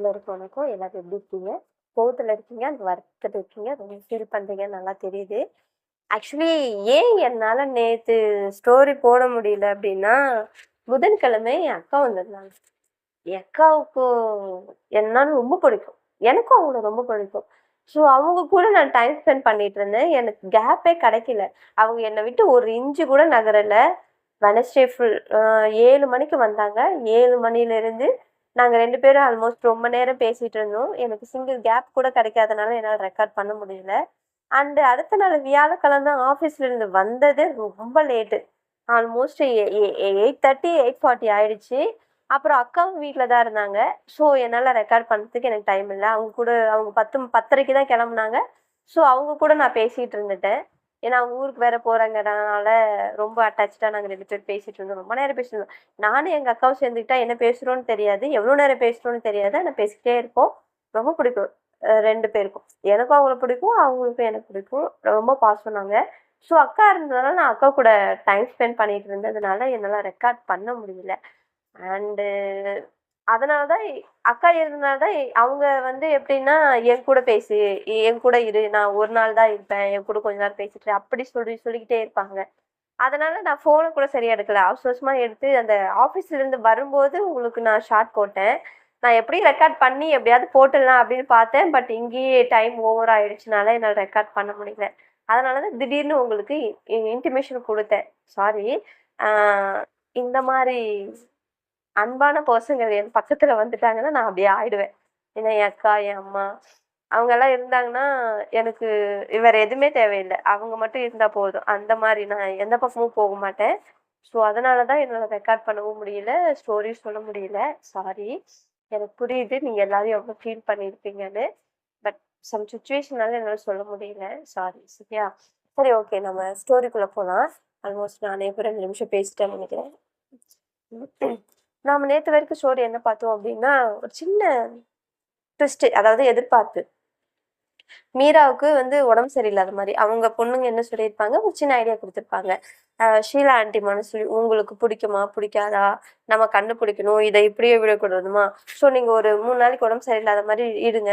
எல்லாருக்கும் வணக்கம். எல்லாரும் எப்படி இருக்கீங்க? கோவத்துல இருக்கீங்க, அந்த வருத்தத்துல இருக்கீங்க. ரொம்ப ஃபீல் பண்றீங்கன்னு நல்லா தெரியுது. ஆக்சுவலி ஏன் என்னால நேத்து ஸ்டோரி போட முடியல அப்படின்னா, புதன்கிழமை என் அக்கா வந்திருந்தாங்க. என் அக்காவுக்கு என்னன்னு ரொம்ப பிடிக்கும். எனக்கும் அவங்கள ரொம்ப பிடிக்கும். ஸோ அவங்க கூட நான் டைம் ஸ்பெண்ட் பண்ணிட்டு இருந்தேன். எனக்கு கேப்பே கிடைக்கல. அவங்க என்னை விட்டு ஒரு இன்ச்சு கூட நகரல. வெட்னஸ்டே ஃபுல் 7 மணிக்கு வந்தாங்க. 7 மணிலேருந்து நாங்க 2 பேரும் ஆல்மோஸ்ட் ரொம்ப நேரம் பேசிட்டு இருந்தோம். எனக்கு சிங்கிள் கேப் கூட கிடைக்காதனால என்னால ரெக்கார்ட் பண்ண முடியல. அண்ட் அடுத்த நாள் வியாழக்கிழமை ஆஃபீஸ்ல இருந்து வந்தது ரொம்ப லேட்டு. ஆல்மோஸ்ட் 8:30, 8:40 ஆயிடுச்சு. அப்புறம் அக்காவும் வீட்ல தான் இருந்தாங்க. ஸோ என்னால ரெக்கார்ட் பண்றதுக்கு எனக்கு டைம் இல்ல. அவங்க கூட அவங்க 10:30க்கு தான் கிளம்புனாங்க. ஸோ அவங்க கூட நான் பேசிட்டு இருந்துட்டேன். ஏன்னா அவங்க ஊருக்கு வேற போறாங்கறனால ரொம்ப அட்டாச்டா நாங்க 2 பேரும் பேசிட்டு இருந்தோம். ரொம்ப நேரம் பேசிருந்தோம். நானும் எங்க அக்காவும் சேர்ந்துக்கிட்டா என்ன பேசுறோம்னு தெரியாது. எவ்வளோ நேரம் பேசுறோம்னு தெரியாது. ஆனா பேசிக்கிட்டே இருப்போம். ரொம்ப பிடிக்கும். 2 பேருக்கும். எனக்கும் அவங்கள பிடிக்கும். அவங்களுக்கும் எனக்கு பிடிக்கும். ரொம்ப பாசம் நாங்க. ஸோ அக்கா இருந்ததுனால நான் அக்கா கூட டைம் ஸ்பெண்ட் பண்ணிட்டு இருந்ததுனால என்னால ரெக்கார்ட் பண்ண முடியல. அண்டு அதனால தான் அக்கா இருந்தனால தான் அவங்க வந்து எப்படின்னா, என் கூட பேசு, என் கூட இரு, நான் ஒரு நாள் தான் இருப்பேன், என் கூட கொஞ்ச நேரம் பேசிட்டு அப்படி சொல்லிக்கிட்டே இருப்பாங்க. அதனால நான் ஃபோன கூட சரியா எடுக்கல. அவசர அவசரமா எடுத்து அந்த ஆஃபீஸ்ல இருந்து வரும்போது உங்களுக்கு நான் ஷார்ட் போட்டேன். நான் எப்படியும் ரெக்கார்ட் பண்ணி எப்படியாவது போட்டுடலாம் அப்படின்னு பார்த்தேன். பட் இங்கேயே டைம் ஓவர் ஆயிடுச்சுனால என்னால ரெக்கார்ட் பண்ண முடியல. அதனால தான் திடீர்னு உங்களுக்கு இன்டிமேஷன் குடுத்தேன். சாரி. ஆ இந்த மாரி அன்பான பர்சன்கள் என் பக்கத்துல வந்துட்டாங்கன்னா, நான் அப்படியே ஆயிடுவேன். ஏன்னா என் அக்கா, என் அம்மா அவங்கலாம் இருந்தாங்கன்னா, எனக்கு வேற எதுவுமே தேவையில்ல. அவங்க மட்டும் இருந்தா போதும். அந்த மாரி நான் எந்த பக்கமும் போக மாட்டேன். ஸோ அதனால தான் என்னால ரெக்கார்ட் பண்ணவும் முடியல. ஸ்டோரியும் சொல்ல முடியல. சாரி. எனக்கு புரியுது நீங்க எல்லாரும் எவ்வளோ ஃபீல் பண்ணியிருப்பீங்கன்னு. பட் சம் சிச்சுவேஷனால என்னால சொல்ல முடியல. சாரி. சரியா? சரி, ஓகே. நம்ம ஸ்டோரிக்குள்ள போலாம். ஆல்மோஸ்ட் நானே இப்ப 2 நிமிஷம் பேசிட்டேன்னு நெனைக்கிறேன். நாம நேத்து வரைக்கும் ஸ்டோரி என்ன பார்த்தோம் அப்டின்னா, ஒரு சின்ன ட்விஸ்ட், அதாவது எதிர்பார்ப்பு. மீராவுக்கு வந்து உடம்பு சரியில்லாத மாரி. அவங்க பொண்ணுங்க என்ன சொல்லியிருப்பாங்க, ஒரு சின்ன ஐடியா குடுத்துருப்பாங்க. ஷீலா ஆன்டி மனசுல உங்களுக்கு பிடிக்குமா? பிடிக்காதா? நம்ம கண்டுபிடிக்கணும். இத இப்படியே விடக்கூடாதுமா. ஸோ நீங்க ஒரு 3 நாளைக்கு உடம்பு சரியில்லாத மாரி இருங்க.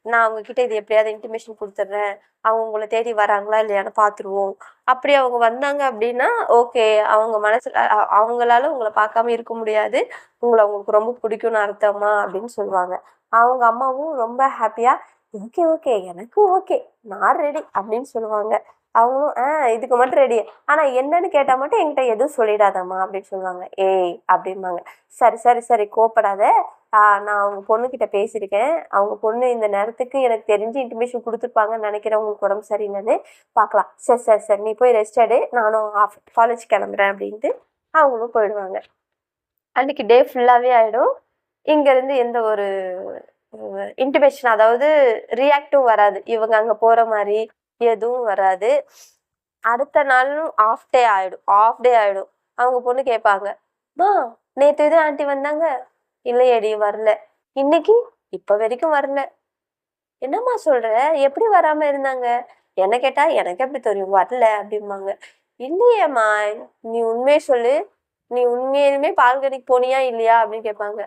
நான் அவங்க கிட்ட இது எப்படியாவது இன்டிமேஷன் குடுத்துடுறேன். அவங்க உங்கள தேடி வராங்களா இல்லையான்னு பார்த்துருவோம். அப்படி அவங்க வந்தாங்க அப்படின்னா, ஓகே. அவங்க மனசுல அவங்களால உங்கள பார்க்காம இருக்க முடியாது. உங்கள அவங்களுக்கு ரொம்ப பிடிக்கும்னு அர்த்தமா அப்படின்னு சொல்லுவாங்க. அவங்க அம்மாவும் ரொம்ப ஹாப்பியா, ஓகே, ஓகே. எனக்கும் ஓகே. நான் ரெடி அப்படின்னு சொல்லுவாங்க. அவங்களும், இதுக்கு மட்டும் ரெடி. ஆனா என்னன்னு கேட்டா மட்டும் என்கிட்ட எதுவும் சொல்லிடாதம்மா அப்படின்னு சொல்லுவாங்க. ஏய் அப்படிம்பாங்க. சரி, சரி, சரி, கோவப்படாத. நான் அவங்க பொண்ணுகிட்ட பேசியிருக்கேன். அவங்க பொண்ணு இந்த நேரத்துக்கு எனக்கு தெரிஞ்சு இன்டிமேஷன் குடுத்துருப்பாங்கன்னு நினைக்கிறேன். உங்களுக்கு உடம்பு சரியில்லன்னு. பார்க்கலாம். சரி, சரி, சரி. நீ போய் ரெஸ்ட் எடு. நானும் காலேஜ் கிளம்புறேன் அப்படின்ட்டு அவங்களும் போயிடுவாங்க. அன்னைக்கு டே ஃபுல்லாவே ஆயிடும். இங்கேருந்து எந்த ஒரு இன்டிமேஷன், அதாவது ரியாக்டும் வராது. இவங்க அங்க போற மாரி எதுவும் வராது. அடுத்த நாளும் ஆஃப் டே ஆயிடும். அவங்க பொண்ணு கேட்பாங்க, "மா, நேத்து இது ஆன்ட்டி வந்தாங்க." "இல்லையேடி, வரல." "இன்னைக்கு?" "இப்ப வரைக்கும் வரல." "என்னம்மா சொல்ற? எப்படி வராம இருந்தாங்க?" என்ன கேட்டா, "எனக்கு எப்படி தெரியும்? வரல." அப்படிம்பாங்க. "இல்லையேம்மா, நீ உண்மைய சொல்லு. நீ உண்மையிலுமே பால்கனிக்கு போனியா இல்லையா?" அப்படின்னு கேட்பாங்க.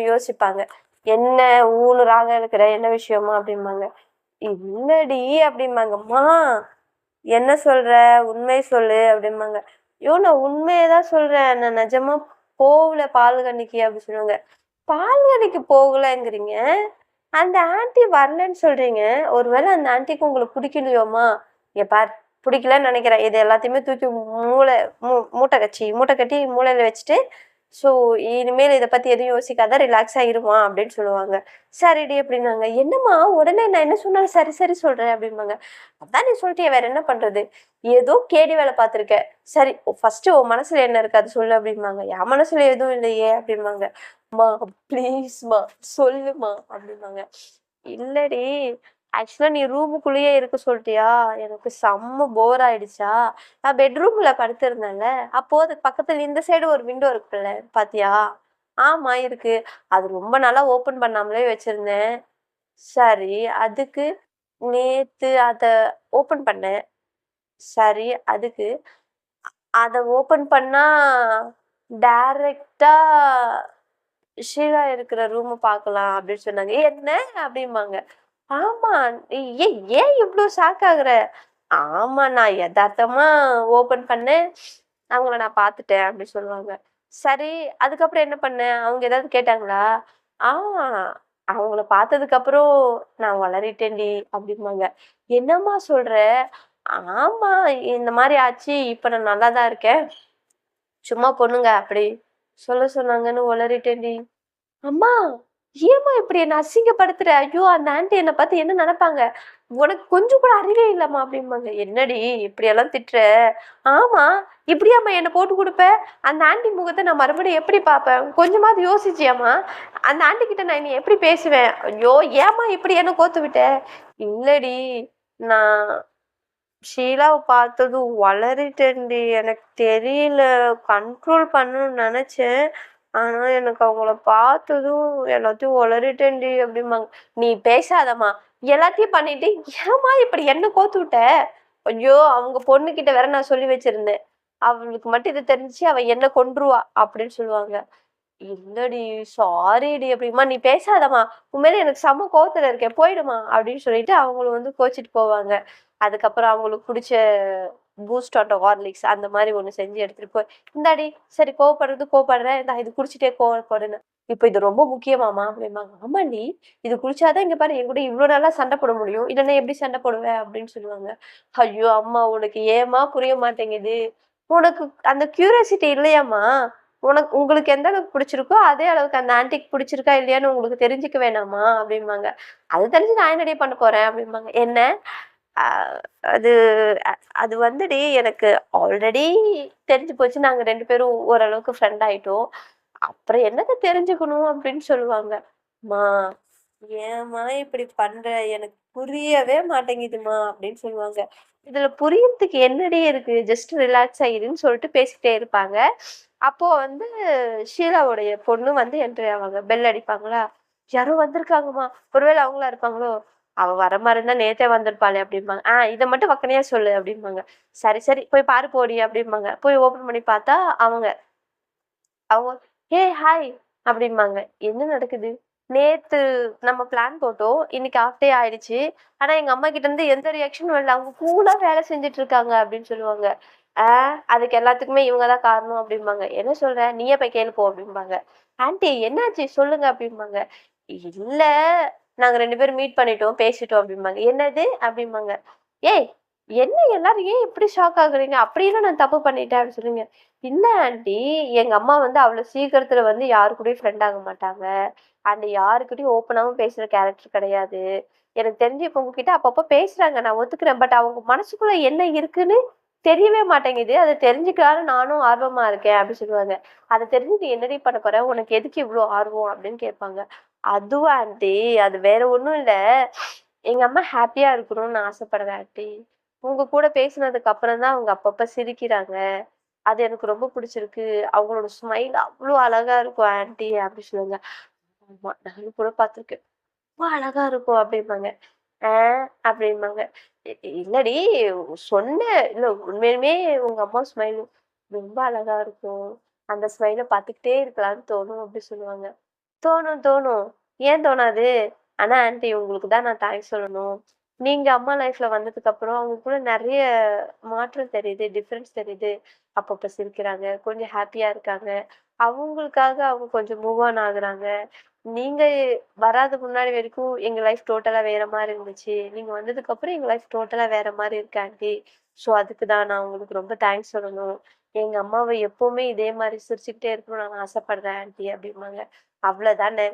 யோசிப்பாங்க. என்ன ஊனு ராகம் எடுக்கிற, என்ன விஷயமா அப்படிம்பாங்க. இல்லடி அப்படிம்பாங்க. அம்மா, என்ன சொல்ற, உண்மைய சொல்லு அப்படிம்பாங்க. ஐயோ, நான் உண்மையதான் சொல்றேன், நான் நிஜமா போகல பால்கனிக்கு அப்படி சொல்லுவாங்க. பால்கனிக்கு போகலங்கிறீங்க, அந்த ஆன்ட்டி வரலன்னு சொல்றீங்க. ஒருவேளை அந்த ஆன்ட்டிக்கு உங்களுக்கு பிடிக்கலையோமா? இங்க பார், பிடிக்கலன்னு நினைக்கிறேன். இது எல்லாத்தையுமே தூக்கி மூளை மூட்டை கட்டி மூளையில வச்சுட்டு, ஸோ இனிமேல் இதை பத்தி எதுவும் யோசிக்காத, ரிலாக்ஸா இருமா அப்படின்னு சொல்லுவாங்க. சரிடி அப்படின்னாங்க. என்னம்மா, உடனே நான் என்ன சொன்னாலும் சரி சரி சொல்றேன் அப்படிம்பாங்க. அதான் நீ சொல்லிட்டியே, வேற என்ன பண்றது? ஏதோ கேடி வேலை பார்த்துருக்க. சரி, ஃபர்ஸ்ட் உன் மனசுல என்ன இருக்கு அது சொல்லு அப்படிம்பாங்க. என் மனசுல எதுவும் இல்லையே அப்படிம்பாங்க. மா, ப்ளீஸ்மா, சொல்லுமா அப்படிம்பாங்க. இல்லடி, ஆக்சுவலா நீ ரூமுக்குள்ளேயே இருக்க சொல்லிட்டியா, எனக்கு செம்ம போர் ஆயிடுச்சா, நான் பெட்ரூம்ல படுத்திருந்தேன்ல, அப்போ அதுக்கு பக்கத்துல இந்த சைடு ஒரு விண்டோ இருக்குல்ல, பாத்தியா? ஆமா, இருக்கு. அது ரொம்ப நாளா ஓபன் பண்ணாமலே வச்சிருந்தேன். சரி, அதுக்கு நேத்து அத ஓபன் பண்ணேன். சரி, அதுக்கு அத ஓபன் பண்ணா டைரக்டா ஷீலா இருக்கிற ரூம் பார்க்கலாம் அப்படின்னு சொன்னாங்க. என்ன அப்படிம்பாங்க. ஆமா. ஏன் ஏன் இவ்ளோ ஷாக் ஆகுற? ஆமா நான் எதார்த்தமா ஓப்பன் பண்ணேன். அவங்கள நான் பார்த்துட்டேன் அப்படின்னு சொல்லுவாங்க. சரி, அதுக்கப்புறம் என்ன பண்ண? அவங்க ஏதாவது கேட்டாங்களா? ஆ அவங்கள பார்த்ததுக்கு அப்புறம் நான் வளரிட்டேன்டி அப்படிம்பாங்க. என்னம்மா சொல்ற? ஆமா இந்த மாரி ஆச்சு. இப்ப நான் நல்லா தான் இருக்கேன். சும்மா பொண்ணுங்க அப்படி சொல்ல சொன்னாங்கன்னு உளறிட்டேன்டி. அம்மா! ஏம்மா இப்படி என்ன அசிங்கப்படுத்துற? ஐயோ! அந்த ஆன்டி என்ன பார்த்து என்ன நெனைப்பாங்க? உனக்கு கொஞ்சம் கூட அறிவே இல்லம்மா அப்படிம்பாங்க. என்னடி இப்படியெல்லாம் திட்டுற? ஆமா. இப்படியாம்மா என்ன போட்டு குடுப்ப? அந்த ஆன்டி முகத்த நான் மறுபடியும் எப்படி பார்ப்பேன்? கொஞ்சமாவது யோசிச்சியாம்மா? அந்த ஆன்டி கிட்ட நான் இனி எப்படி பேசுவேன்? ஐயோ! ஏம்மா இப்படி என்ன கோத்து விட்ட? இல்லடி. நான் ஷீலாவ பார்த்ததும் ஒளறிட்டேன்டி. எனக்கு தெரியல. கண்ட்ரோல் பண்ணணும்னு நெனச்சேன். ஆனா, எனக்கு அவங்கள பார்த்ததும் எல்லாத்தையும் ஒளறிட்டேன்டி அப்டிம்பாங்க. நீ பேசாதம்மா. எல்லாத்தையும் பண்ணிட்டு ஏம்மா இப்படி என்ன கோத்து விட்ட? ஐயோ! அவங்க பொண்ணுகிட்ட வேற நான் சொல்லி வச்சிருந்தேன். அவளுக்கு மட்டும் இது தெரிஞ்சுச்சு அவ என்ன கொன்றுவா அப்படின்னு சொல்லுவாங்க. இல்லடி சாரிடி அப்படிம்மா. நீ பேசாதம்மா. உண்மையிலே எனக்கு செம்ம கோவத்துல இருக்கேன். போயிடுமா அப்படின்னு சொல்லிட்டு அவங்களும் வந்து கோச்சிட்டு போவாங்க. அதுக்கப்புறம் அவங்களுக்கு புடிச்ச பூஸ்ட் ஆட்டோ ஹார்லிக்ஸ் அந்த மாரி ஒண்ணு செஞ்சு எடுத்துட்டு போய், "இந்தாடி சரி கோவப்படுறது கோவப்படுற. இந்தா இது குடிச்சிட்டே கோவப்படுன்னு." "இப்ப இது ரொம்ப முக்கியமாம்மா?" அப்படிம்பாங்க. "ஆமாண்டி. இது குடிச்சா தான் இங்க பாரு என் கூட இவ்ளோ நாளா சண்டை போட முடியும். இல்லன்னா எப்படி சண்டை போடுவ?" அப்படின்னு சொல்லுவாங்க. ஐயோ! அம்மா உனக்கு ஏம்மா புரிய மாட்டேங்குது? உனக்கு அந்த கியூரியாசிட்டி இல்லையாம்மா? உங்களுக்கு எந்த அளவுக்கு பிடிச்சிருக்கோ, அதே அளவுக்கு அந்த ஆன்டிக்கு பிடிச்சிருக்கா இல்லையான்னு உங்களுக்கு தெரிஞ்சுக்க வேணாமா? அப்படிம்பாங்க. "அது தெரிஞ்சு நான் என்னடி பண்ண போறேன்?" அப்படிம்பாங்க. "என்ன?" அ அது அ அது வந்துடி எனக்கு ஆல்ரெடி தெரிஞ்சு போச்சு. நாங்க 2 பேரும் ஓரளவுக்கு ஃப்ரெண்ட் ஆயிட்டோம். அப்புறம் என்னத்த தெரிஞ்சுக்கணும் அப்படின்னு சொல்லுவாங்க. "அம்மா, ஏம்மா இப்படி பண்ற? எனக்கு புரியவே மாட்டேங்குதும்மா" அப்படின்னு சொல்லுவாங்க. இதுல புரியறதுக்கு என்னடி இருக்கு? ஜஸ்ட் ரிலாக்ஸ் ஆயிருன்னு சொல்லிட்டு பேசிட்டே இருப்பாங்க. அப்போ வந்து ஷீலாவுடைய பொண்ணு வந்து என்ட்ரி ஆவாங்க. பெல் அடிப்பாங்களா? "யாரோ வந்திருக்காங்கம்மா. ஒருவேளை அவங்களா இருப்பாங்களோ?" "அவ வர மாரி இருந்தா நேத்தே வந்திருப்பாளே" அப்படிம்பாங்க. இத மட்டும் வக்கனையா சொல்லு" அப்படிம்பாங்க. "சரி, சரி போய் பாரு போடி" அப்படிம்பாங்க. போய் ஓப்பன் பண்ணி பார்த்தா அவங்க. அவங்க "ஏய் ஹாய்" அப்படிம்பாங்க. "என்ன நடக்குது?" "நேத்து நம்ம பிளான் போட்டோம். இன்னைக்கு ஹாஃப் டே ஆயிடுச்சு. ஆனா எங்க அம்மா கிட்ட இருந்து எந்த ரியாக்ஷனும் இல்ல. அவங்க கூலா வேலை செஞ்சுட்டு இருக்காங்க" அப்படின்னு சொல்லுவாங்க. "ஆ அதுக்கு எல்லாத்துக்குமே இவங்க தான் காரணம்" அப்படிம்பாங்க. "என்ன சொல்ற? நீயே போய் கேளு போ" அப்படிம்பாங்க. "ஆன்டி என்னாச்சு சொல்லுங்க" அப்படிம்பாங்க. "இல்ல நாங்க 2 பேரும் மீட் பண்ணிட்டோம், பேசிட்டோம்" அப்படிம்பாங்க. "என்னது?" அப்படிம்பாங்க. "ஏய் என்ன எல்லாரும் ஏன் இப்படி ஷாக் ஆகுறீங்க? அப்படி என்ன நான் தப்பு பண்ணிட்டேன்?" அப்படின்னு சொல்லுங்க. இல்ல ஆன்ட்டி, எங்க அம்மா வந்து அவ்வளோ சீக்கிரத்துல வந்து யாரு கூடயும் ஃப்ரெண்ட் ஆக மாட்டாங்க. அண்ட் யாருக்கிட்டயும் ஓப்பனாவும் பேசுற கேரக்டர் கிடையாது. எனக்கு தெரிஞ்சு இப்ப உங்ககிட்ட அப்பப்ப பேசுறாங்க. நான் ஒத்துக்கிறேன். பட் அவங்க மனசுக்குள்ள என்ன இருக்குன்னு தெரியவே மாட்டேங்குது. அத தெரிஞ்சுக்கலான்னு நானும் ஆர்வமா இருக்கேன் அப்டி சொல்லுவாங்க. அத தெரிஞ்சு நீ என்னடி பண்ண போற? உனக்கு எதுக்கு இவ்ளோ ஆர்வம்? அப்டின்னு கேட்பாங்க. அதுவா ஆன்ட்டி, அது வேற ஒண்ணும் இல்ல. எங்க அம்மா ஹேப்பியா இருக்கணும்னு நான் ஆசைப்படுறேன் ஆன்ட்டி. உங்க கூட பேசினதுக்கு அப்புறம் தான் அவங்க அப்பப்ப சிரிக்கிறாங்க. அது எனக்கு ரொம்ப பிடிச்சிருக்கு. அவங்களோட ஸ்மைல் அவ்ளோ அழகா இருக்கும் ஆன்ட்டி அப்டி சொல்லுவாங்க. ஆமா நானும் கூட பார்த்துருக்கேன். ரொம்ப அழகா இருக்கும் அப்டிம்பாங்க. ஆ அப்டிம்பாங்க. இல்லடி சொன்னேன். இல்ல உண்மையாலுமே உங்க அம்மா ஸ்மைல் ரொம்ப அழகா இருக்கும். அந்த ஸ்மைல பார்த்துக்கிட்டே இருக்கலாம்னு தோணும் அப்டி சொல்லுவாங்க. தோணும், தோணும். ஏன் தோணாது? ஆனா ஆன்டி உங்களுக்கு தான் நான் தேங்க்ஸ் சொல்லணும். நீங்க அம்மா லைஃப்ல வந்ததுக்கப்புறம் அவங்க கூட நெறைய மாற்றம் தெரியுது, டிஃபரன்ஸ் தெரியுது. அப்பப்ப சிரிக்கிறாங்க, கொஞ்சம் ஹேப்பியா இருக்காங்க. அவங்களுக்காக அவங்க கொஞ்சம் மூவ் ஆன் ஆகுறாங்க. நீங்க வராத முன்னாடி வரைக்கும் எங்க லைஃப் டோட்டலா வேற மாரி இருந்துச்சு. நீங்க வந்ததுக்கப்புறம் எங்க லைஃப் டோட்டலா வேற மாரி இருக்கு ஆன்டி. ஸோ அதுக்கு தான் நான் உங்களுக்கு ரொம்ப தேங்க்ஸ் சொல்லணும். எங்க அம்மாவ எப்பவுமே இதே மாரி சிரிச்சுக்கிட்டே இருக்கணும்னு நான் ஆசைப்படுறேன் ஆன்டி அப்டிம்பாங்க. அவ்வளதானே!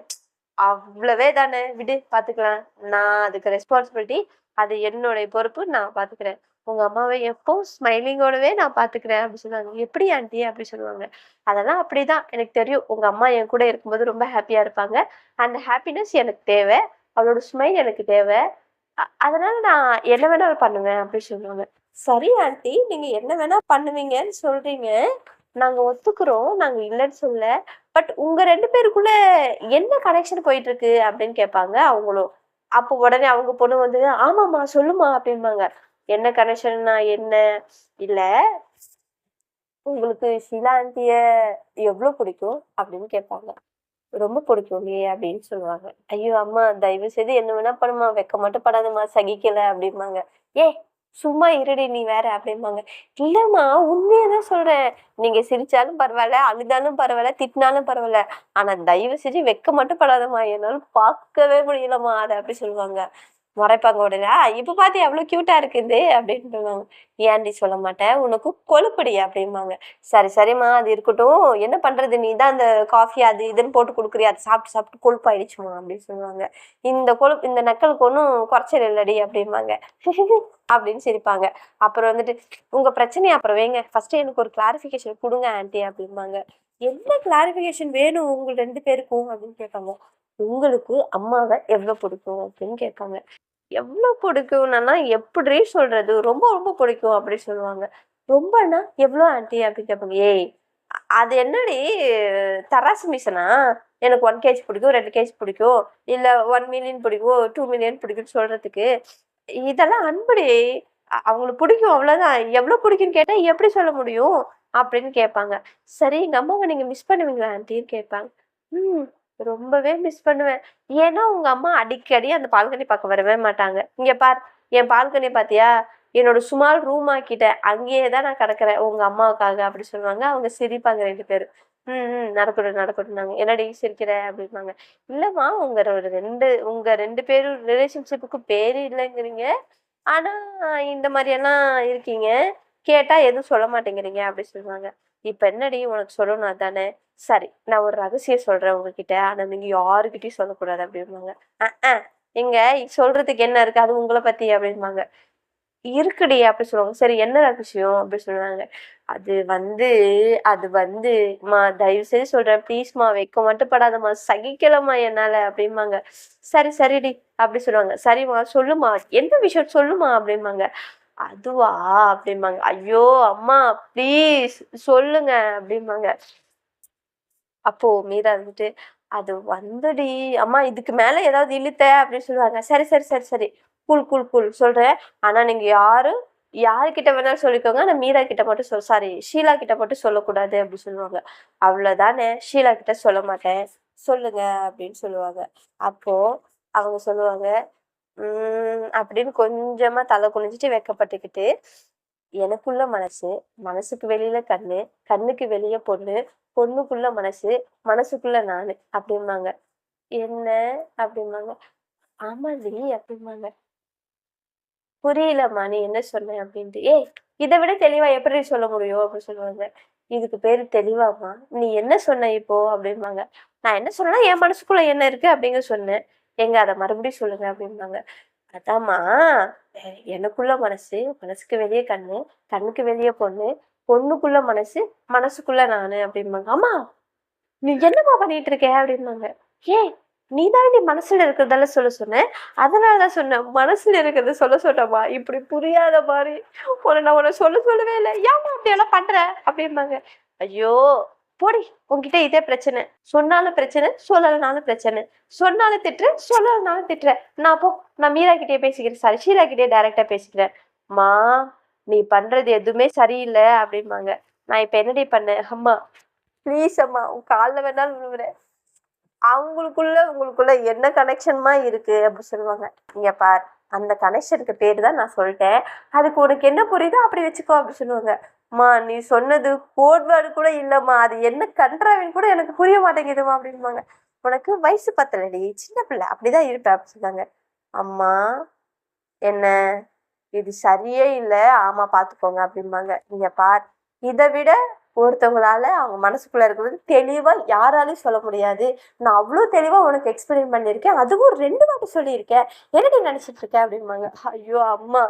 அவ்வளவே தானே! விடு பார்த்துக்கலாம். நான் அதுக்கு ரெஸ்பான்சிபிலிட்டி. அது என்னுடைய பொறுப்பு. நான் பார்த்துக்கிறேன். உங்க அம்மாவ எப்பவும் ஸ்மைலிங்கோடவே நான் பார்த்துக்கிறேன் அப்டி சொல்லுவாங்க. "எப்படி ஆன்டி?" அப்டி சொல்லுவாங்க. அதெல்லாம் அப்படிதான். எனக்கு தெரியும். உங்க அம்மா என் கூட இருக்கும்போது ரொம்ப ஹேப்பியா இருப்பாங்க. அந்த ஹேப்பினஸ் எனக்கு தேவ. அவளோட ஸ்மைல் எனக்கு தேவ. அதனால நான் என்ன வேணாலும் பண்ணுவேன் அப்டி சொல்லுவாங்க. சரி ஆன்டி, நீங்க என்ன வேணா பண்ணுவீங்கன்னு சொல்றீங்க. நாங்க ஒத்துக்கிறோம். நாங்க இல்லன்னு சொல்லல. பட் உங்க 2 பேருக்குள்ள என்ன கனெக்ஷன் போயிட்டு இருக்கு அப்படின்னு கேட்பாங்க அவங்களும். அப்போ உடனே அவங்க பொண்ணு வந்து, "ஆமாம்மா சொல்லுமா" அப்படிம்பாங்க. என்ன கனெக்ஷன்னா என்ன? இல்ல உங்களுக்கு ஷீலா ஆன்ட்டிய எவ்ளோ பிடிக்கும்? அப்படின்னு கேட்பாங்க. ரொம்ப பிடிக்குமே அப்படின்னு சொல்லுவாங்க. ஐயோ! அம்மா தயவு செய்து என்ன வேணா பண்ணும்மா, வெட்க மட்டும் படாதம்மா, சகிக்கல அப்படிம்பாங்க. ஏய்! சும்மா இருடி நீ வேற அப்படிம்பாங்க. இல்லம்மா உண்மைய தான் சொல்றேன். நீங்க சிரிச்சாலும் பரவால்ல, அழுதாலும் பரவால்ல, திட்டினாலும் பரவால்ல. ஆனா தயவு செஞ்சு வெட்க மட்டும் படாதம்மா, என்னால பார்க்கவே முடியலம்மா அத அப்படி சொல்லுவாங்க. முறைப்பாங்க உடனே. இப்ப பாத்தியா எவ்ளோ கியூட்டா இருக்குது அப்படின்ருவாங்க. ஏன்டி சொல்ல மாட்ட? உனக்கு கொழுப்புடி அப்படிம்பாங்க. சரி, சரிம்மா அது இருக்கட்டும். என்ன பண்றது? நீ தான் அந்த காஃபி அது இதுன்னு போட்டு குடுக்குறியே, அத சாப்பிட்டு சாப்பிட்டு கொழுப்பாயிடுச்சும்மா அப்படின்னு சொல்லுவாங்க. இந்த நக்கலுக்கு ஒண்ணும் குறைச்சல் இல்லடி அப்படிம்பாங்க. அப்படின்னு சிரிப்பாங்க. அப்புறம் வந்துட்டு, உங்க பிரச்சனைய அப்புறம் வைங்க. ஃபர்ஸ்ட்டு எனக்கு ஒரு கிளாரிஃபிகேஷன் குடுங்க ஆன்டி அப்படிம்பாங்க. என்ன கிளாரிஃபிகேஷன் வேணும் உங்க 2 பேருக்கும் அப்படின்னு கேட்பாங்க. உங்களுக்கு அம்மாவ எவ்ளோ பிடிக்கும் அப்படின்னு கேட்பாங்க. எவ்ளோ பிடிக்கும்னா, எப்பிட்ரி சொல்றது? ரொம்ப ரொம்ப பிடிக்கும் அப்பிடி சொல்லுவாங்க. ரொம்பன்னா எவ்ளோ ஆன்டி? அப்பிடி கேட்பாங்க. ஏய்! அது என்னடி தராசு மீசனா? எனக்கு 1 கேஜி பிடிக்கும், 2 கேஜி பிடிக்கும். இல்ல 1 மில்லியன் பிடிக்கும், 2 மில்லியன் பிடிக்கும்னு சொல்றதுக்கு. இதெல்லாம் அன்புடி. அவங்களுக்கு பிடிக்கும் அவ்வளோதான். எவ்ளோ பிடிக்கும்னு கேட்டா எப்படி சொல்ல முடியும்? அப்படின்னு கேட்பாங்க. சரி எங்க அம்மாவ நீங்க மிஸ் பண்ணுவீங்களா ஆன்ட்டின்னு கேட்பாங்க. ம். ரொம்பவே மிஸ் பண்ணுவேன். ஏன்னா உங்க அம்மா அடிக்கடி அந்த பால்கனி பக்கம் வரவே மாட்டாங்க. இங்க பார் என் பால்கனி பாத்தியா? என்னோட சுமால் ரூம் ஆக்கிட்டேன். அங்கேயே தான் நான் கிடக்குறேன் உங்க அம்மாவுக்காக அப்படி சொல்லுவாங்க. அவங்க சிரிப்பாங்க 2 பேரும். ம், ம். நடக்கட்டும், நடக்கட்டும்னாங்க. என்னடி சிரிக்கிற? அப்படிம்பாங்க. இல்லம்மா உங்க 2 பேரும் ரிலேஷன்ஷிப்புக்கு பேரு இல்லைங்கிறீங்க. ஆனா, இந்த மாரியெல்லாம் இருக்கீங்க. கேட்டா எதுவும் சொல்ல மாட்டேங்கிறீங்க அப்படி சொல்லுவாங்க. இப்ப என்னடி உனக்கு சொல்லணும் அதானே? சரி, நான் ஒரு ரகசியம் சொல்றேன் உங்ககிட்ட. ஆனா நீங்க யாருகிட்டயும் சொல்லக்கூடாது அப்படிம்பாங்க. எங்க சொல்றதுக்கு என்ன இருக்கு? அது உங்கள பத்தி அப்படிம்பாங்க. இருக்குடி அப்படி சொல்லுவாங்க. சரி என்ன ரகசியம்? அப்படி சொல்லுவாங்க. அது வந்து அது வந்து ம்மா தயவு செய்து சொல்றேன் ப்ளீஸ்மா வெட்க மட்டும் படாதம்மா, சகிக்கலம்மா என்னால அப்படிம்பாங்க. சரி சரிடி அப்படி சொல்லுவாங்க. சரிம்மா சொல்லுமா, என்ன விஷயம் சொல்லுமா அப்படிம்பாங்க. அதுவா அப்படிம்பாங்க. ஐயோ! அம்மா ப்ளீஸ் சொல்லுங்க அப்படிம்பாங்க. அப்போ மீரா இருந்துட்டு, "அது வந்துடி அம்மா இதுக்கு மேல ஏதாவது இழுத்த" அப்படின்னு சொல்லுவாங்க. "சரி, சரி, சரி, சரி. கூல், கூல், கூல் சொல்றேன். ஆனா நீங்க யாருகிட்ட வேணாலும் சொல்லிக்கோங்க. ஆனா மீரா கிட்ட மட்டும் சாரி ஷீலா கிட்ட மட்டும் சொல்லக்கூடாது" அப்படி சொல்லுவாங்க. "அவ்வளோதானே ஷீலா கிட்ட சொல்ல மாட்டேன். சொல்லுங்க" அப்படின்னு சொல்லுவாங்க. அப்போ அவங்க சொல்லுவாங்க, அப்படின்னு கொஞ்சமா தலை குனிஞ்சுட்டு வெட்கப்பட்டுக்கிட்டு, "எனக்குள்ள மனசு, மனசுக்கு வெளியில கண்ணு, கண்ணுக்கு வெளிய பொண்ணு, பொண்ணுக்குள்ள மனசு, மனசுக்குள்ள நானு" அப்படிம்பாங்க. "என்ன?" அப்படிம்பாங்க. "ஆமாண்டி" அப்படிம்பாங்க. "புரியலம்மா நீ என்ன சொன்ன?" அப்படின்ட்டு. "ஏய்! இத விட தெளிவா எப்புட்ரி சொல்ல முடியும்?" அப்படி சொல்லுவாங்க. "இதுக்கு பேரு தெளிவாம்மா. நீ என்ன சொன்ன இப்போ?" அப்படிம்பாங்க. "நான் என்ன சொன்னேன்னா, என் மனசுக்குள்ள என்ன இருக்கு அப்படிங்க சொன்னேன்." "ஏங்க அத மறுபடியும் சொல்லுங்க" அப்படிம்பாங்க. அதாம்மா எனக்குள்ள மனசு, மனசுக்கு வெளிய கண்ணு, கண்ணுக்கு வெளிய பொண்ணு, பொண்ணுக்குள்ள மனசு, மனசுக்குள்ள நானு அப்படிம்பாங்க. "அம்மா நீ என்னம்மா பண்ணிட்டு இருக்க?" அப்படிம்பாங்க. "ஏய் நீ தானடி மனசுல இருக்கிறதெல்லாம் சொல்ல சொன்ன. அதனால தான் சொன்னேன். மனசுல இருக்கிறத சொல்ல சொன்னேம்மா. இப்படி புரியாத மாரி நான் உன்ன சொல்லவே இல்ல. ஏம்மா அப்படியெல்லாம் பண்ற?" அப்படிம்பாங்க. ஐயோ! போடி உன்கிட்ட இதே பிரச்சனை. சொன்னாலும் பிரச்சனை, சொல்லலனாலும் பிரச்சனை. சொன்னாலும் திட்டுற, சொல்லலனாலும் திட்டுற. நான் மீரா கிட்டயே பேசிக்கிறேன். சாரி ஷீலா கிட்டயே டைரக்ட்டா பேசிக்கிறேன். "அம்மா நீ பண்றது எதுவுமே சரியில்ல" அப்படிம்பாங்க. நான் இப்ப என்னடி பண்ணேன்? "அம்மா ப்ளீஸ் அம்மா உன் கால்ல வேணாலும் விழுவுறேன். உங்களுக்குள்ள என்ன கனெக்ஷன்மா இருக்கு?" அப்படி சொல்லுவாங்க. "இங்க பார் அந்த கனெக்ஷனுக்கு பேரு தான் நான் சொல்லிட்டேன். அதுக்கு உனக்கு என்ன புரியுதோ அப்படி வச்சுக்கோ" அப்படி சொல்லுவாங்க. "அம்மா நீ சொன்னது கோட் வேர்டு கூட இல்லம்மா. அது என்ன கண்ட்றாவின்னு கூட எனக்கு புரிய மாட்டேங்குதும்மா" அப்படிம்பாங்க. "உனக்கு வயசு பத்தலடி. சின்ன பிள்ளை. அப்படிதான் இருப்ப" அப்படி சொன்னாங்க. "அம்மா என்ன இது சரியே இல்ல. ஆமா பார்த்துக்கோங்க" அப்படிம்பாங்க. "இங்க பார் இத விட ஒருத்தவங்களால அவங்க மனசுக்குள்ள இருக்கிறது தெளிவா யாராலயும் சொல்ல முடியாது. நான் அவ்ளோ தெளிவா உனக்கு எக்ஸ்பிளைன் பண்ணியிருக்கேன். அதுவும் 2 வாட்டி சொல்லியிருக்கேன். என்னடி நினைச்சிட்டு இருக்க?" அப்படிம்பாங்க. ஐயோ! அம்மா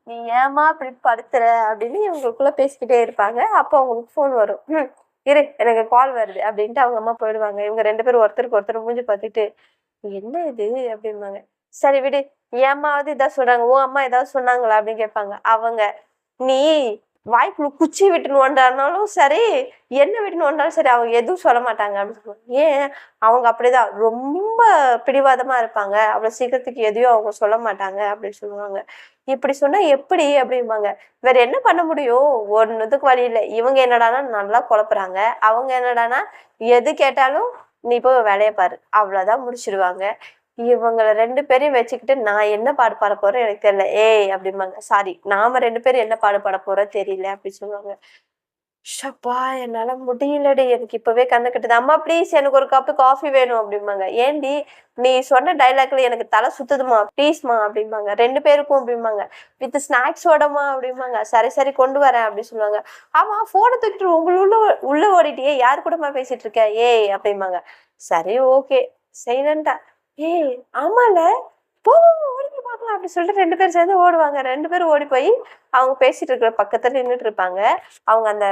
நீ ஏம்மா இப்படி படுத்துற? அப்படின்னு இவங்களுக்குள்ள பேசிக்கிட்டே இருப்பாங்க. அப்போ அவங்களுக்கு ஃபோன் வரும். இரு எனக்கு கால் வருது" அப்படின்ட்டு அவங்க அம்மா போயிடுவாங்க. இவங்க 2 பேரும் ஒருத்தருக்கு ஒருத்தர் மூஞ்சி பார்த்துட்டு, "என்ன இது?" அப்படிம்பாங்க. "சரி விடு. என் அம்மாவாவது இதான் சொல்றாங்க. உன் அம்மா ஏதாவது சொன்னாங்களா?" அப்படின்னு கேட்பாங்க. அவங்க, "நீ வாய்க்குள்ள குச்சி விட்டுன்னு நோண்டாடினாலும் சரி, என்ன விட்டுன்னு நோண்டாலும் சரி, அவங்க எதுவும் சொல்ல மாட்டாங்க" அப்படின்னு சொல்லுவாங்க. ஏன்? அவங்க அப்படிதான். ரொம்ப பிடிவாதமா இருப்பாங்க. அவ்வளோ சீக்கிரத்துக்கு எதையும் அவங்க சொல்ல மாட்டாங்க அப்படின்னு சொல்லுவாங்க. "இப்படி சொன்னா எப்படி?" அப்படிம்பாங்க. வேற என்ன பண்ண முடியும்? ஒண்ணுத்துக்கும் வழி இல்ல. இவங்க என்னடான்னா நல்லா குழப்புறாங்க. அவங்க என்னடான்னா எது கேட்டாலும் நீ போய் வேலையை பாரு, அவ்வளோதான் முடிச்சிடுவாங்க. இவங்கள 2 பேரையும் வச்சுக்கிட்டு நான் என்ன பாடு பாட போறேன் எனக்கு தெரியல. ஏய் அப்படிம்பாங்க. சாரி, நாம 2 பேரும் என்ன பாடு பாட போறோம் தெரியல அப்படின்னு சொல்லுவாங்க. ஷப்பா! என்னால முடியலடி. எனக்கு இப்பவே கண்ணு கட்டுது. அம்மா ப்ளீஸ் எனக்கு ஒரு கப்பு காஃபி வேணும் அப்படிம்பாங்க. ஏன்டி? நீ சொன்ன டயலாக்ல எனக்கு தலை சுத்துதுமா, ப்ளீஸ்மா அப்படிம்பாங்க. 2 பேருக்கும் அப்படிம்பாங்க. வித் ஸ்நாக்ஸோடமா அப்படிம்பாங்க. சரி சரி கொண்டு வரேன் அப்படின்னு சொல்லுவாங்க. ஆமா ஃபோனை தூக்கிட்டு உள்ள ஓடிட்டியே, யார் கூடமா பேசிட்டு இருக்க? ஏய் அப்படிம்பாங்க. சரி ஓகே சைலண்டா. ஏய் ஆமால, போ ஓடி போய் பார்க்கலாம் அப்படின்னு சொல்லிட்டு 2 பேரும் சேர்ந்து ஓடுவாங்க. 2 பேரும் ஓடி போய் அவங்க பேசிட்டு இருக்கிற பக்கத்துல நின்றுட்டு இருப்பாங்க. அவங்க அந்த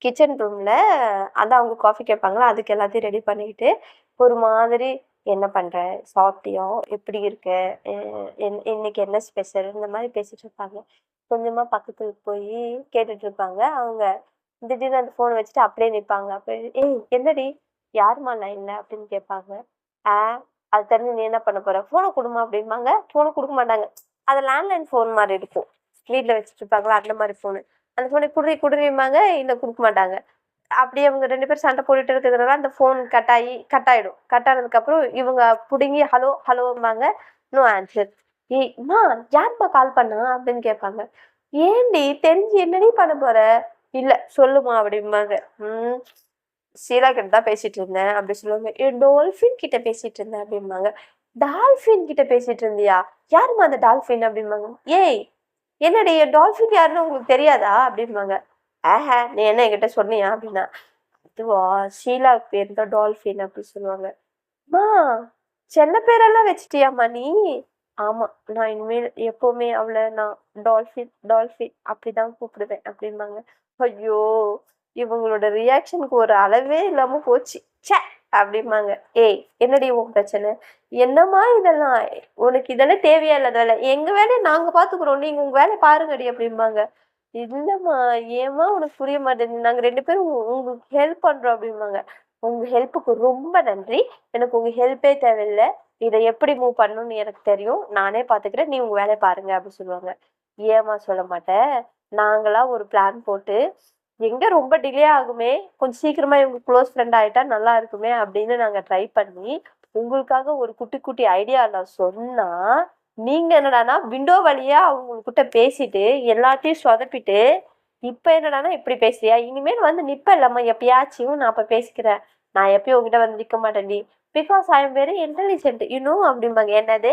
கிச்சன் ரூம்ல அதான் அவங்க காஃபி கேட்பாங்களா, அதுக்கு எல்லாத்தையும் ரெடி பண்ணிக்கிட்டு ஒரு மாதிரி என்ன பண்ற, சாப்பிட்டியா, எப்படி இருக்க, இன்னைக்கு என்ன ஸ்பெஷல், இந்த மாதிரி பேசிட்டு இருப்பாங்க. கொஞ்சமா பக்கத்துல போய் கேட்டுட்டு இருப்பாங்க. அவங்க திடீர்னு அந்த ஃபோன் வச்சுட்டு அப்படியே நிற்பாங்க. அப்ப ஏய் என்னடி, யாருமா லைன்ல அப்படின்னு கேட்பாங்க. ஆ அது தெரிஞ்சு நீ என்ன பண்ண போற, ஃபோனை கொடுமா அப்படிம்பாங்க. ஃபோனை கொடுக்க மாட்டாங்க. அது லேண்ட்லைன் ஃபோன் மாதிரி இருக்கும், வீட்டில் வச்சுட்டு இருப்பாங்களா அந்த மாதிரி ஃபோனு. அந்த ஃபோனை குடுறிம்பாங்க, இல்லை கொடுக்க மாட்டாங்க. அப்படியே அவங்க 2 பேரும் சண்டை போட்டுட்டு இருக்கிறதுனால அந்த ஃபோன் கட் ஆயிடும். கட் ஆனதுக்கப்புறம் இவங்க பிடுங்கி ஹலோ ஹலோம்பாங்க. No answer. ஏய் அம்மா யாரும்மா கால் பண்ணா அப்படின்னு கேட்பாங்க. ஏண்டி தெரிஞ்சு என்னடி பண்ண போற, இல்ல சொல்லுமா அப்படிம்பாங்க. ஷீலா கிட்ட தான் பேசிட்டு இருந்தேன் அப்படி சொல்லுவாங்க. டால்ஃபின் கிட்ட பேசிட்டு இருந்தேன் அப்படிம்பாங்க. டால்ஃபின் கிட்ட பேசிட்டு இருந்தியா, யாருமா அந்த டால்ஃபின் அப்படிம்பாங்க. ஏய் என்னடி டால்ஃபின் யாருன்னு உங்களுக்கு தெரியாதா அப்படிம்பாங்க. ஆஹா நீ என்ன என்கிட்ட சொன்னியா அப்படின்னா, அதுவா ஷீலா பேர் தான் டால்ஃபின் அப்படி சொல்லுவாங்க. மா செல்ல பேரெல்லாம் வச்சிட்டியாம்மா நீ? ஆமா நான் இனிமேல் எப்பவுமே அவளை நான் டால்ஃபின் டால்ஃபின் அப்படிதான் கூப்பிடுவேன் அப்படிம்பாங்க. ஐயோ இவங்களோட ரியாக்ஷனுக்கு ஒரு அளவே இல்லாம போச்சு ச்சே அப்படிம்பாங்க. ஏய் என்னடி உன் பிரச்சனை, என்னம்மா இதெல்லாம், உனக்கு இதெல்லாம் தேவையா இல்லாத வேலை, எங்க வேலையை நாங்க பாத்துக்கிறோம், நீங்க உங்க வேலையை பாருங்கடி அப்படிம்பாங்க. இல்லம்மா ஏம்மா உனக்கு புரிய மாட்டேங்குது, நாங்க 2 பேரும் உங்களுக்கு ஹெல்ப் பண்றோம் அப்படிம்பாங்க. உங்க ஹெல்ப்புக்கு ரொம்ப நன்றி, எனக்கு உங்க ஹெல்ப்பே தேவையில்லை, இதை எப்படி மூவ் பண்ணணும்னு எனக்கு தெரியும், நானே பாத்துக்கிறேன், நீ உங்க வேலையை பாருங்க அப்படின்னு சொல்லுவாங்க. ஏமா சொல்ல மாட்டேன், நாங்களா ஒரு பிளான் போட்டு எங்க ரொம்ப டிலே ஆகுமே, கொஞ்சம் சீக்கிரமா இவங்க க்ளோஸ் ஃப்ரெண்ட் ஆயிட்டா நல்லா இருக்குமே அப்படின்னு நாங்க ட்ரை பண்ணி உங்களுக்காக ஒரு குட்டி குட்டி ஐடியா நான் சொன்னா, நீங்க என்னடானா விண்டோ வழியா அவங்ககிட்ட பேசிட்டு எல்லாத்தையும் சொதப்பிட்டு இப்ப என்னடானா இப்படி பேசுறியா, இனிமேல் வந்து நிப்ப இல்லம்மா எப்பயாச்சும் நான் அப்ப பேசிக்கிறேன், நான் எப்பயும் உங்ககிட்ட வந்து நிக்க மாட்டேன்டி, because I am very intelligent you know அப்படிம்பாங்க. என்னது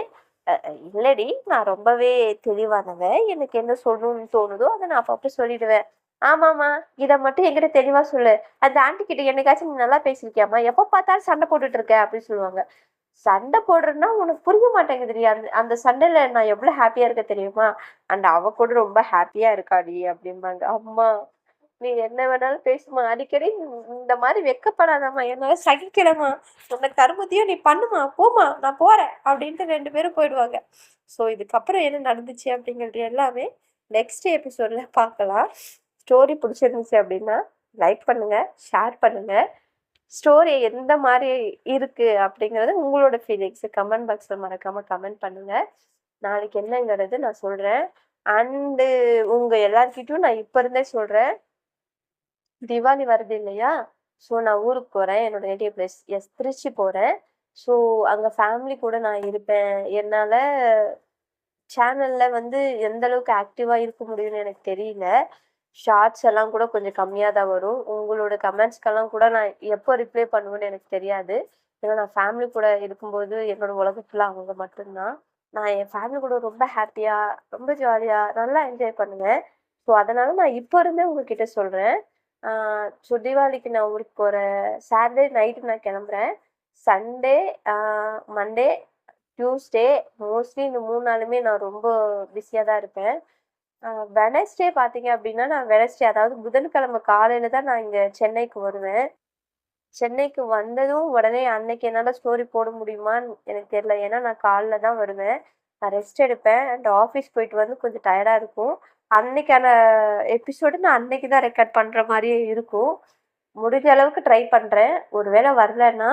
இல்லடி நான் ரொம்பவே தெளிவானவ, எனக்கு என்ன சொல்லணும்னு தோணுதோ அதை நான் அப்பப்போ சொல்லிடுவேன். ஆமாமா இதை மட்டும் என்கிட்ட தெளிவா சொல்லு, அந்த ஆண்டி கிட்ட என்னைக்காச்சும் நீ நல்லா பேசியிருக்கியாமா, எப்ப பார்த்தாலும் சண்டை போட்டுட்டு இருக்க அப்படின்னு சொல்லுவாங்க. சண்டை போடுறேன்னா உனக்கு புரிய மாட்டேங்குதுடி, அந்த அந்த சண்டையில நான் எவ்வளவு ஹாப்பியா இருக்க தெரியுமா, அண்ட் அவ கூட ரொம்ப ஹாப்பியா இருக்காடி அப்படிம்பாங்க. அம்மா நீ என்ன வேணாலும் பேசுமா, அடிக்கடி இந்த மாதிரி வெக்கப்படாதம்மா, என்னால சகிக்கலமா, உன்னை கருமத்தையும் நீ பண்ணுமா, போமா நான் போறேன் அப்படின்ட்டு 2 பேரும் போயிடுவாங்க. ஸோ இதுக்கப்புறம் என்ன நடந்துச்சு அப்படிங்கிறது எல்லாமே நெக்ஸ்ட் எபிசோட்ல பார்க்கலாம். ஸ்டோரி பிடிச்சிருந்துச்சு அப்படின்னா லைக் பண்ணுங்க, ஷேர் பண்ணுங்க. ஸ்டோரி எந்த மாதிரி இருக்கு அப்படிங்கறது உங்களோட ஃபீலிங்ஸ் கமெண்ட் பாக்ஸ்ல மறக்காம கமெண்ட் பண்ணுங்க. நாளைக்கு என்னங்கிறது நான் சொல்றேன். அண்டு உங்க எல்லார்கிட்டயும் நான் இப்ப இருந்தே சொல்றேன், தீபாவளி வருது இல்லையா, ஸோ நான் ஊருக்கு போறேன், என்னோட நேட்டிவ் பிளேஸ் எஸ் திருச்சி போறேன். ஸோ அங்க ஃபேமிலி கூட நான் இருப்பேன். என்னால சேனல்ல வந்து எந்த அளவுக்கு ஆக்டிவா இருக்க முடியும்னு எனக்கு தெரியல. ஷார்ட்ஸ் எல்லாம் கூட கொஞ்சம் கம்மியா தான் வரும். உங்களோட கமெண்ட்ஸ்க்கெல்லாம் கூட நான் எப்போ ரிப்ளை பண்ணுவேன்னு எனக்கு தெரியாது. ஏன்னா நான் ஃபேமிலி கூட இருக்கும்போது என்னோட உலகம் ஃபுல்லா அவங்க மட்டும்தான். நான் என் ஃபேமிலி கூட ரொம்ப ஹாப்பியா, ரொம்ப ஜாலியா நல்லா என்ஜாய் பண்ணுவேன். ஸோ அதனால நான் இப்போ இருந்தே உங்ககிட்ட சொல்றேன். ஸோ தீபாவளிக்கு நான் ஊருக்கு போறேன். சாட்டர்டே நைட்டு நான் கிளம்புறேன். சண்டே, மண்டே, டியூஸ்டே மோஸ்ட்லி இந்த 3 நாளுமே நான் ரொம்ப பிஸியாக தான் இருப்பேன். வெனஸ்டே பார்த்தீங்க அப்படின்னா, நான் வெனஸ்டே அதாவது புதன்கிழமை காலையில தான் நான் இங்கே சென்னைக்கு வருவேன். சென்னைக்கு வந்ததும் உடனே அன்னைக்கு என்னால் ஸ்டோரி போட முடியுமான்னு எனக்கு தெரியல. ஏன்னா நான் காலைல தான் வருவேன். நான் ரெஸ்ட் எடுப்பேன் அண்ட் ஆஃபீஸ் போயிட்டு வந்து கொஞ்சம் டயர்டாக இருக்கும். அன்னைக்கான எபிசோடு நான் அன்னைக்கு தான் ரெக்கார்ட் பண்ணுற மாதிரியே இருக்கும். முடிஞ்ச அளவுக்கு ட்ரை பண்ணுறேன். ஒரு வேளை வரலன்னா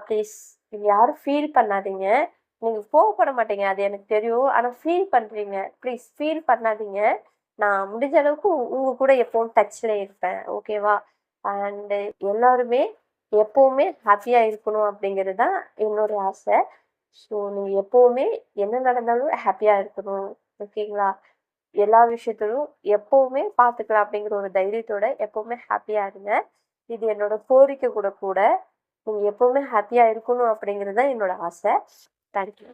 ப்ளீஸ் யாரும் ஃபீல் பண்ணாதீங்க. நீங்கள் கோவப்பட மாட்டீங்க, அது எனக்கு தெரியும். ஆனால் ஃபீல் பண்ணுறீங்க, ப்ளீஸ் ஃபீல் பண்ணாதீங்க. நான் முடிஞ்ச அளவுக்கு உங்கள் கூட எப்போவும் டச்சில் இருப்பேன், ஓகேவா? அண்டு எல்லாருமே எப்பவுமே ஹாப்பியா இருக்கணும் அப்படிங்கிறது தான் என்னோட ஆசை. ஸோ நீங்க எப்பவுமே என்ன நடந்தாலும் ஹாப்பியா இருக்கணும். ஓகேங்களா? எல்லா விஷயத்திலும் எப்பவுமே பார்த்துக்கலாம் அப்படிங்கிற ஒரு தைரியத்தோட எப்பவுமே ஹாப்பியா இருங்க. இது என்னோட கோரிக்கை கூட கூட. நீங்க எப்பவுமே ஹாப்பியா இருக்கணும் அப்படிங்கிறது தான் என்னோட ஆசை. Thank you.